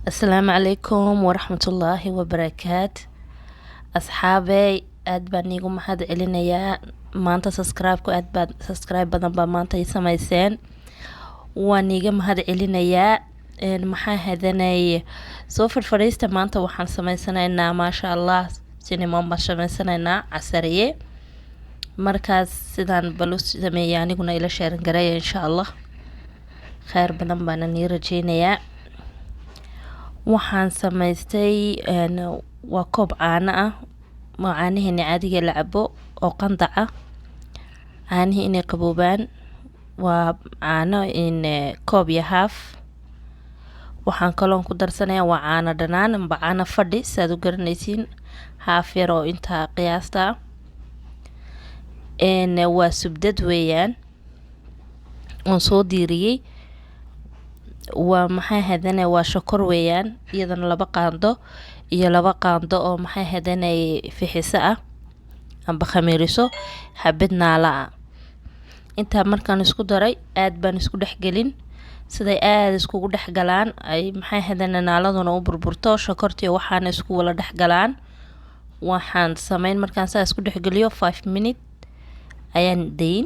السلام عليكم ورحمة الله وبركاته. أصحابي aad baan iigu mahad celinayaa maanta subscribe badan baa maanta i samayseen. Waan iiga mahad celinayaa maxaa hadanay soo fadhiista maanta waxaan samaysanaynaa maasha Allah sinimo baan samaysanaynaa casariye markaas sidaan balu sameeyay aniguna ila sheeran gareeya insha Allah khayr badan baan nii rajeynayaa. waxaan samaystay waa koob caano ah ma caanaheena caadiga la cabo oo qandac ah caanihi inay qaboobaan waa caano in koob iyo half. waxaan kaloon ku darsanayaa waa caano dhanaan amba caano fadhi saad u garanaysiin half yar oo inta qiyaasta waa subdad weeyaan oon soo diiriyey. waa maxay hadana waa shokor weeyaan iyadana 2 qaando iyo 2 qaando oo maxay hadanay fixiso ah amba khamiiriso xabad naala ah. inta markaan isku daray aad baan isku dhexgelin siday aad iskugu dhexgalaan ay maxay hadana naaladuna u burburto shokortii waxaana isku wala dhexgalaan. waxaan sameyn markaan saa isku dhexgeliyo 5 minutes ayaan dayn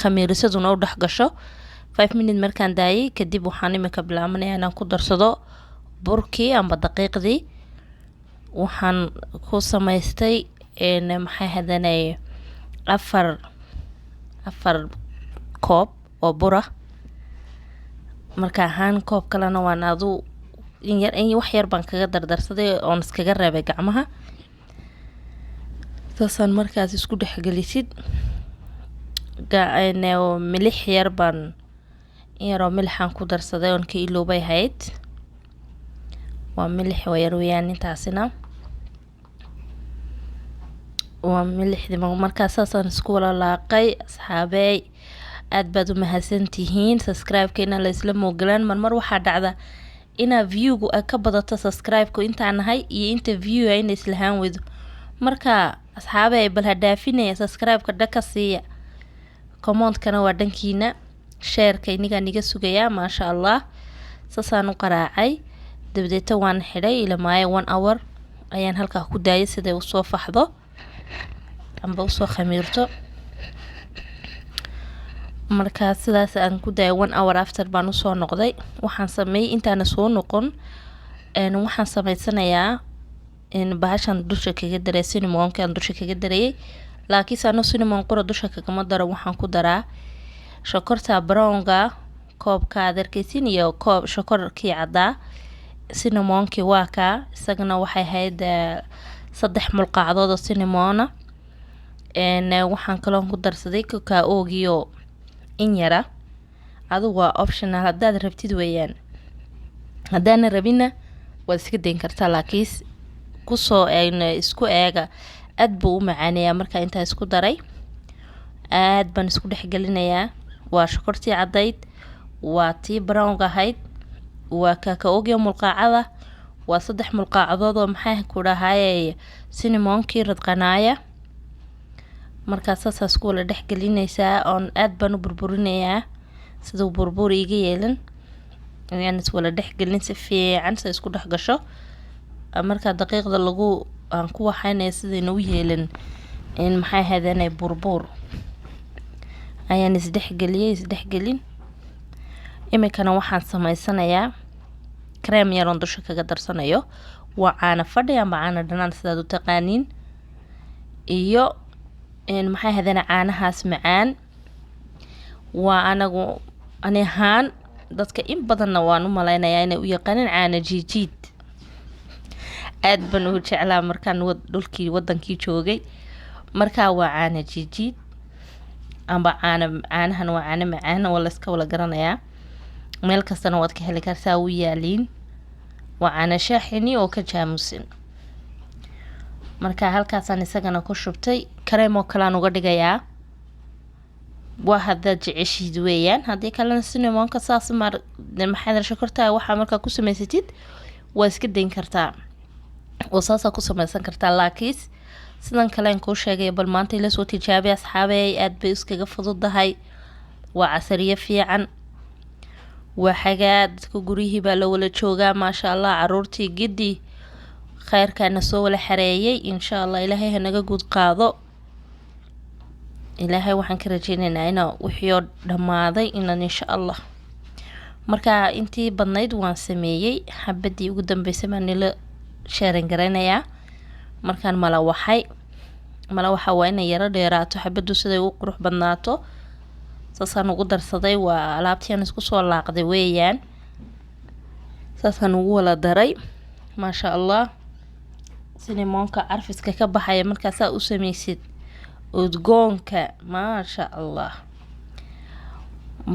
khamiirisaduna u dhexgasho 5 minutes markaan daayay kadib waxaan imika bilaabanayaa inaan ku darsado burkii amba daqiiqdii. waxaan ku samaystay maxay hadanay 4 koob oo bura marka ahaan koob kalena waan adu in wax yar baan kaga dardarsaday oon iskaga reebay gacmaha. taasaan markaas isku dhexgelisid milix yar baan yaroo milixaan ku darsaday oon ka iloobay hayd waa milix yar weeyaan intaasina waa milixdii markaas saasaan isku wala laaqay. asxaabey aad baad u mahadsantihiin subscribe-keena la isla moogalaan marmar waxaa dhacda inaa view-gu ka badato subscribe-ku intaan nahay iyo inta view ayna islahaan weydo marka asxaabey bal ha dhaafinaya subscribe-ka dhaka siiya comment-kana waa dhankiina sheerka iniga niga sugayaa maasha Allah. saasaan u qaraacay dabdeeta waan xidhay ila maayo 1 hour ayaan halkaa ku daayay siday u soo faxdo amba u soo khamiirto. markaas sidaas aan ku daayay 1 hour after baan u soo noqday. waxaan sameeyay intaan soo noqon waxaan samaysanayaa in bahashan dusha kaga daray cinnamon-kan dusha kaga daray laakiin saano cinnamon qura dusha kaga ma daro waxaan ku daraa shokorta brownga koobka adarkaysiin iyo koob shokorkii cadaa cinnamonkii waa ka isagana waxay ahayd 3 mulqacdood oo cinnamona waxaan kaloon ku darsaday cacao-giyo in yara adigu waa optional haddaad rabtid weeyaan haddaana rabina waad iska dayn kartaa laakiin kusoo isku eega aad buu u macaanayaa. marka intaa isku daray aad baan isku dhexgelinayaa waa shokortii cadayd waa tii brownga ahayd waa cacao-giyo mulqacada waa 3 mulqacadood oo maxay ku dhahaayay cinnamonkii radqanaaya. markaas saas isku wala dhexgelinaysaa oon aad baan u burburinayaa sidoo burbur iga yeelan ayaan is wala dhexgelin si fiican sa isku dhexgasho marka daqiiqda lagu aan ku waxaynay sidayna u yeelan in maxay hadanay burbur ayaan isdhexgelin. imikana waxaan samaysanayaa cream yar oo dusha kaga darsanayo waa caano fadhi amba caano dhanaan sidaad u taqaaniin iyo maxay hadanay caanahaas macaan waa anagu ani ahaan dadka in badanna waan u malaynayaa inay u yaqaaneen caano jiijiid aad baan u jeclaa markaan dhulkii wadankii joogay markaa waa caano jiijiid amba caanahan waa caano macaan oo la iska wala garanayaa meel kastana waad ka heli kartaa u yaaliin waa caano shaaxini oo ka jaamusin. marka halkaasaan isagana ku shubtay kareem oo kalaan uga dhigayaa waa haddaad jeceshiid weeyaan haddii kalena cinnamonka saas maxaad shokortaa waxaa markaa ku samaysatid waa iska dayn kartaa oo saasaa ku samaysan kartaa laakiin sidan kalean kuu sheegay bal maanta ila soo tijaabiya asxaabey aad bay iskaga fududahay waa casariye fiican وحاجات dadka guriyihii baa la wala joogaa maasha Allah caruurtii gidi khayrkaana soo wala xareeyay insha Allah ilaahay hanaga guud qaado ilaahay waxaan ka rajeynaynaa inaa wixii dhamaaday inaan insha Allah marka intii badnayd waan sameeyay xabadii ugu dambeysay baan nila sharing garanayaa markaan mala waxa waa inay yara dheeraato xabadu siday u qurux badnaato saasaan ugu darsaday waa alaabtii aan isku soo laaqday weeyaan saasaan ugu wala daray maasha Allah cinnamon-ka carfiska ka baxaya markaas aad u sameysid udgoonka maasha Allah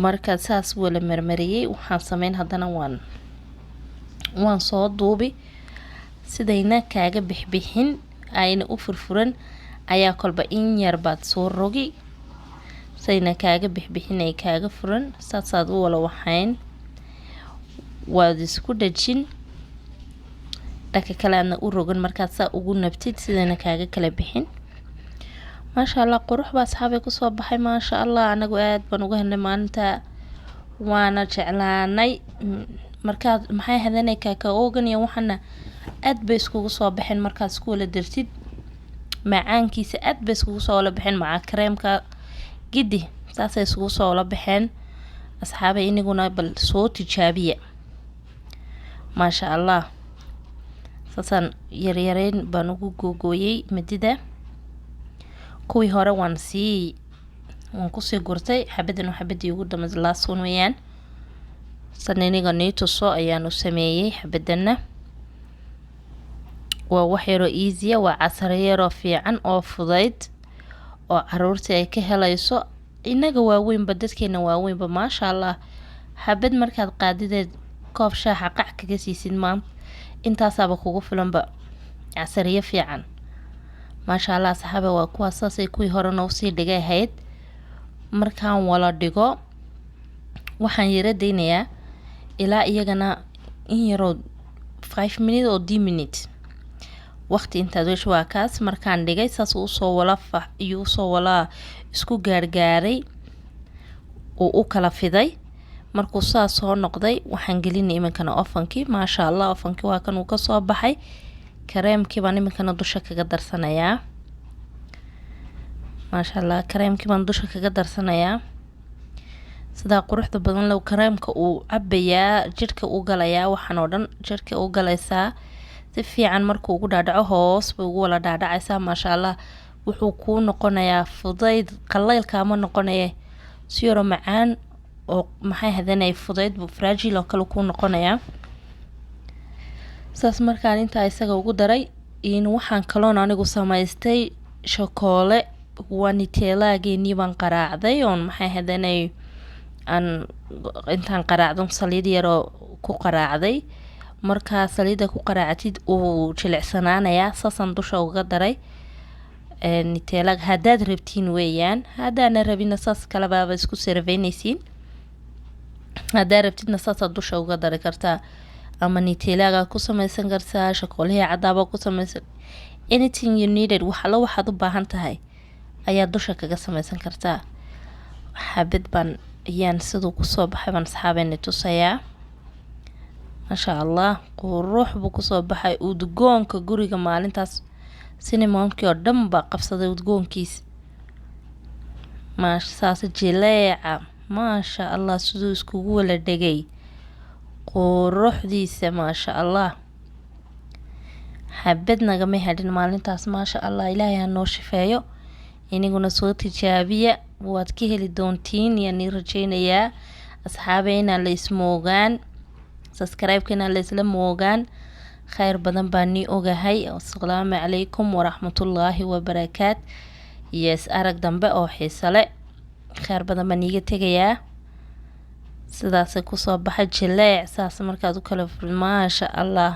marka saas wala marmariyay waxaan sameyn hadana waan soo duubi sidayna kaaga bixbixin ayna u furfuran ayaa kolba in yar baad soo rogi sayna kaaga bixbixin ay kaaga furan saasaad u wala waxayn waad isku dhajin dhanka kale aadna u rogan markaad saa ugu nabtid sidayna kaaga kala bixin maasha Allah qurux baa asxaabay ku soo baxay maasha Allah anagu aad baan uga helnay maanta waana jeclaanay markaad maxay hadanay kakaogan iyo waxana aad bay iskugu soo baxeen markaad isku wala dartid macaankiisa aad bay iskugu soo wala baxeen maca kareemka gidi saasay iskugu soo wala baxeen asxaabay inaguna bal soo tijaabiya maasha Allah saasan yaryareen baan ugu googooyay midida kuwii hore waan kusii gurtay xabadii ugu dambeysay last one weeyaan sananiga niituso ayaan u sameeyay xabadana waa wax yaro easy waa casar yaro fiican oo fudayd oo caruurta ay ka helayso inaga waaweynba dadkeena waaweynba maasha Allah xabad markaad qaadideed koob shaaxa qac kaga siisid maanta intaasaba kugu filanba casariye fiican maasha Allah saxaaba waa kuwaas saasay kuwii hore noo sii dhigay ahayd markaan wala dhigo waxaan yara deynayaa ilaa iyagana in yaro 5 minutes oo 10 minutes waqti intaad weesh waa kaas markaan dhigay saas uu soo wala isku gaargaaray oo u kala fiday markuu saas soo noqday waxaan gelinay imankana ofankii maasha Allah ofankii waa kan uu ka soo baxay kareemkii baan imankana dusha kaga darsanayaa maasha Allah kareemkii baan dusha kaga darsanayaa sida quruxda badan loo kareemka uu cabayaa jirka uu galayaa waxaan oo dhan jirka uu galaysaa si fiican markuu ugu dhaadhaco hoos buu ugu wala dhaadhacaysaa maasha Allah wuxuu ku noqonayaa fudayd qaleylka ma noqonaya si yaro macaan oo maxay hadanay fudayd bu fragile oo kale ku noqonayaa saas markaan inta isaga ugu daray in waxaan kaloon anigu samaystay shokoole waniteelaageeni baan qaraacday oon maxay hadanay aan intaan qaraacdo saliid yaro ku qaraacday marka saliida ku qaraactid uu jilicsanaanaya saasan dusha uga daray niteelaag hadaad rabtiin weeyaan hadaana rabina saas kala baaba isku serveynaysiin hadaa rabtidna saas dusha uga dari kartaa ama niteelaaga ku samaysan kartaa shokoolaha cadaaba ku samaysan anything you needed waxaad u baahan tahay ayaa dusha kaga samaysan kartaa xabad baan ayaan sidoo ku soo baxay baan asxaabeena tusayaa maasha Allah qurux buu ku soo baxay udgoonka guriga maalintaas cinnamon-kii oo dhan baa qabsaday udgoonkiis maasha saas jileeca maasha Allah sidoo iskugu wala dhagay quruxdiisa maasha Allah xabad nagama hadhin maalintaas maasha Allah Ilaahay ha noo shifeeyo inaguna soo tijaabiya waad ka heli doontiin yani rajeynayaa asxaabeena la ismoogaan subscribe-kana la isla moogaan khayr badan baan ni ogahay assalaamu calaykum waraxmatullaahi wabarakaat yes arag dambe oo xiiso leh khayr badan baan iga tegayaa sidaas ku soo baxay jileec saas markaad u kala maasha Allah